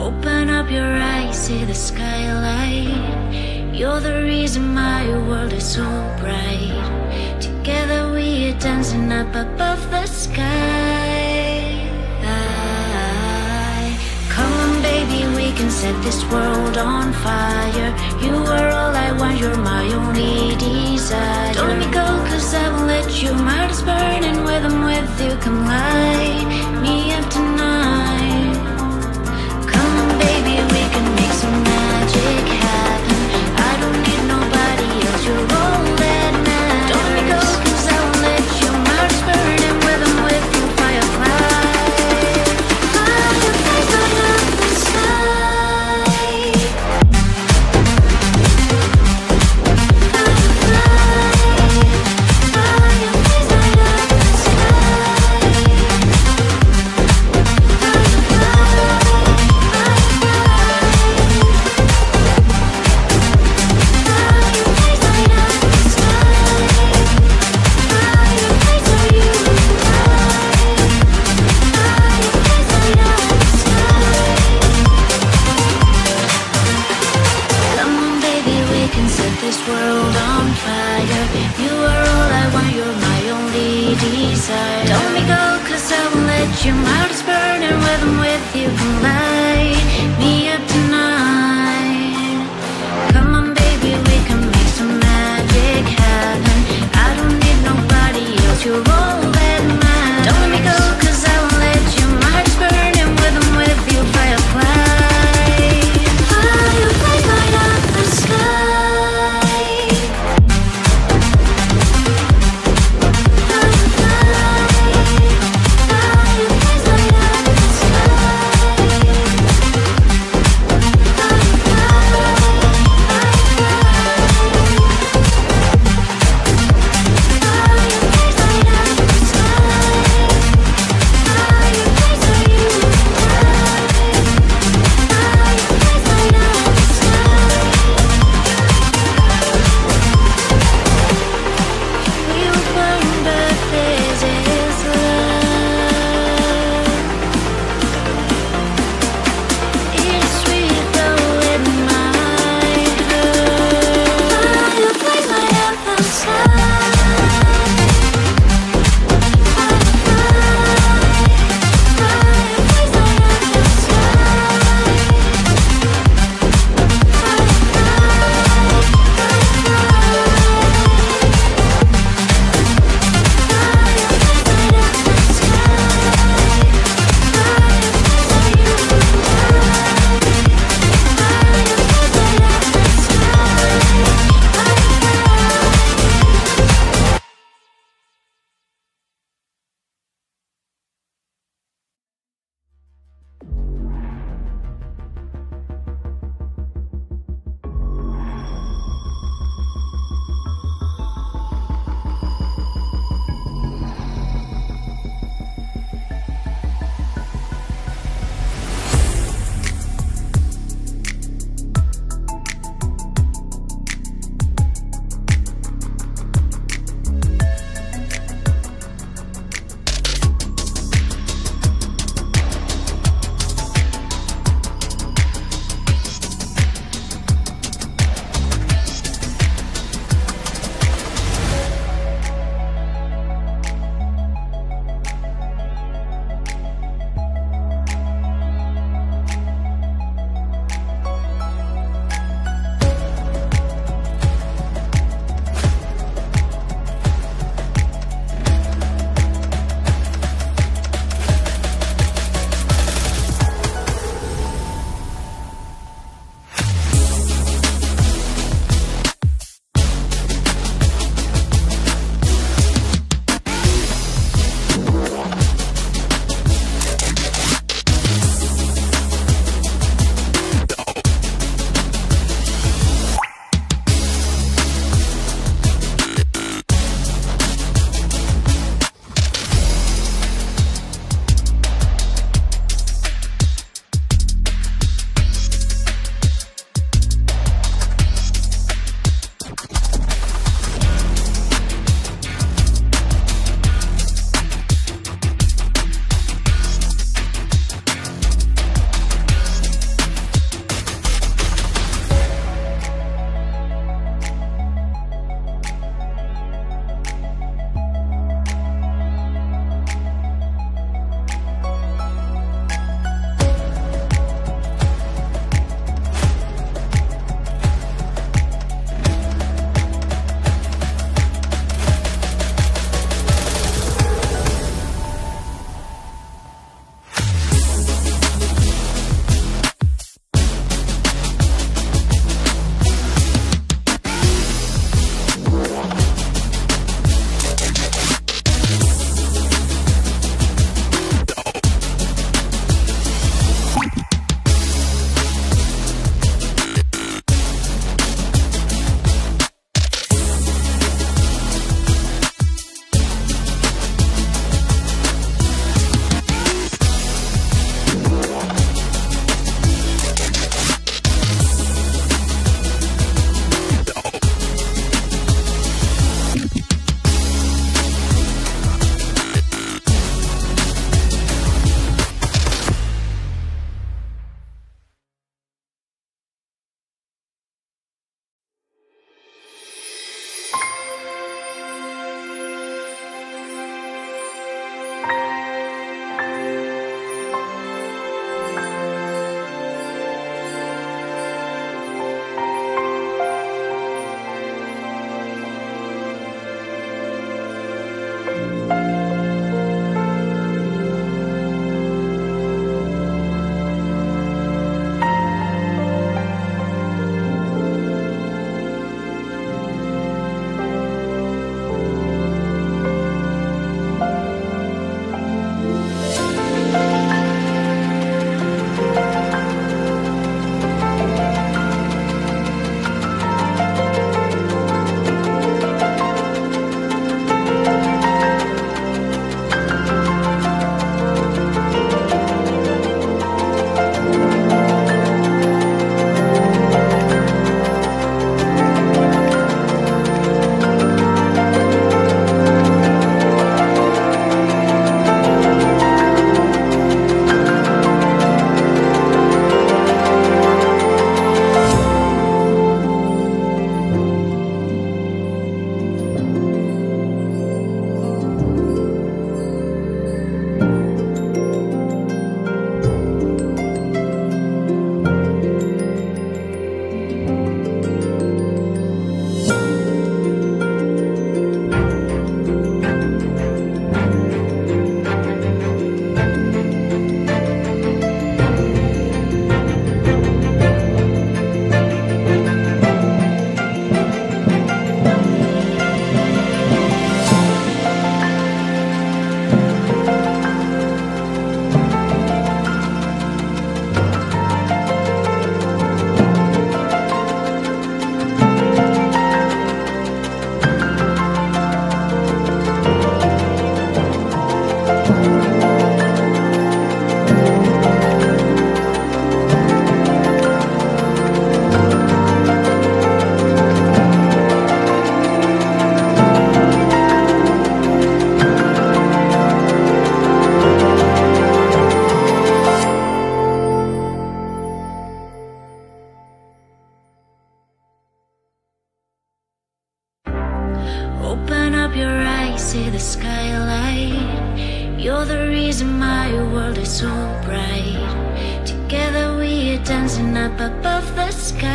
Open up your eyes, see the skylight. You're the reason my world is so bright. Together we are dancing up above the sky. Come on baby, we can set this world on fire. You are all I want, you're my only desire. Don't let me go, cause I won't let you. My heart is burning with I'm with you. Come light me up tonight. Come on baby, we can make some magic happen. I don't need nobody else, you're all that matters. Don't let me go, cause I won't let you. My heart is burning with I'm with you. Firefly, fireflies light up the sky. Fireflies light up the your mouth is burning with I'm with you. Come light me up tonight. Come on baby, we can make some magic happen. I don't need nobody else, you're all that matters. Don't let me go, cause I won't let you. My heart is burning with I'm with you. Firefly, fireflies light up the sky. Fireflies light up the sky. so bright. Together we are dancing up above the sky.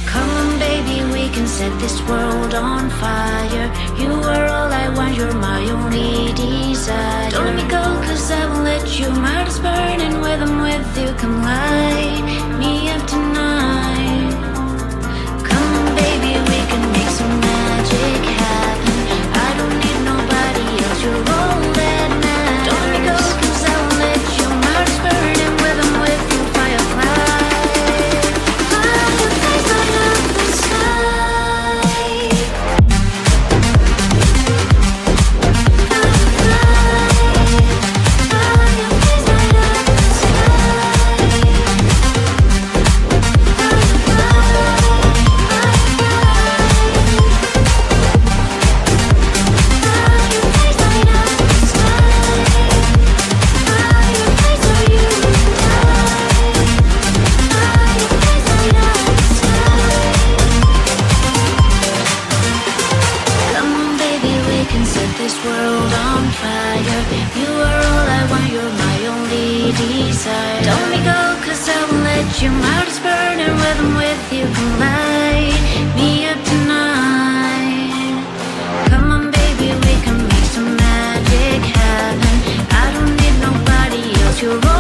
Come on baby, we can set this world on fire. You are all I want, you're my only desire. Don't let me go, cause I won't let you. My heart is burning, with I'm with you. Come light me up tonight. Come on baby, we can make some magic happen. I don't need nobody else, you're all that matters. Don't let me go, cause I won't let you. My heart is burning, with I'm with you. Firefly, fireflies light up the sky. Your heart is burning, with I'm with you. Come light me up tonight. Come on baby, we can make some magic happen. I don't need nobody else, you're all